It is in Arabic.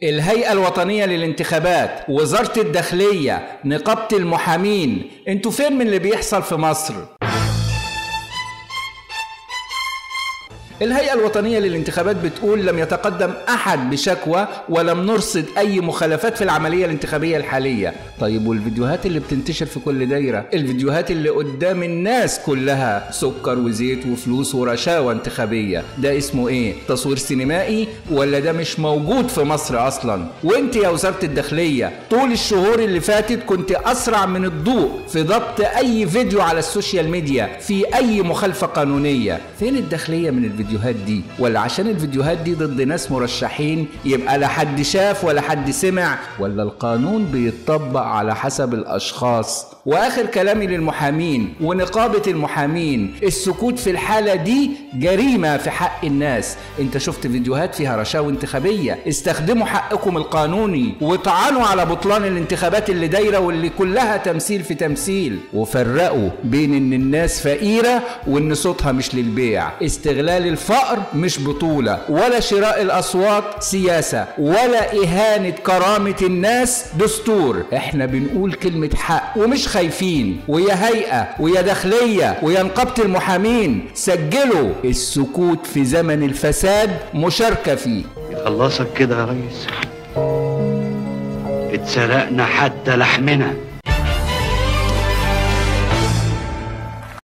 الهيئة الوطنية للانتخابات، وزارة الداخلية، نقابة المحامين، انتوا فين من اللي بيحصل في مصر؟ الهيئة الوطنية للانتخابات بتقول لم يتقدم أحد بشكوى ولم نرصد أي مخالفات في العملية الانتخابية الحالية. طيب والفيديوهات اللي بتنتشر في كل دايرة، الفيديوهات اللي قدام الناس كلها سكر وزيت وفلوس ورشاوى انتخابية، ده اسمه ايه؟ تصوير سينمائي ولا ده مش موجود في مصر أصلا؟ وانت يا وزارة الداخلية طول الشهور اللي فاتت كنت أسرع من الضوء في ضبط أي فيديو على السوشيال ميديا في أي مخالفة قانونية. فين الداخلية من الفيديوهات دي؟ ولا عشان الفيديوهات دي ضد ناس مرشحين يبقى لا حد شاف ولا حد سمع؟ ولا القانون بيتطبق على حسب الأشخاص؟ وآخر كلامي للمحامين ونقابة المحامين، السكوت في الحالة دي جريمة في حق الناس. انت شفت فيديوهات فيها رشاوى انتخابية، استخدموا حقكم القانوني وطعنوا على بطلان الانتخابات اللي دايرة واللي كلها تمثيل في تمثيل، وفرقوا بين ان الناس فقيرة وان صوتها مش للبيع. استغلال الفقر مش بطولة، ولا شراء الأصوات سياسة، ولا إهانة كرامة الناس دستور. احنا بنقول كلمة حق ومش خايفين. ويا هيئة ويا داخلية ويا نقابة المحامين، سجلوا السكوت في زمن الفساد مشاركة فيه. يخلصك كده يا ريس، اتسرقنا حتى لحمنا.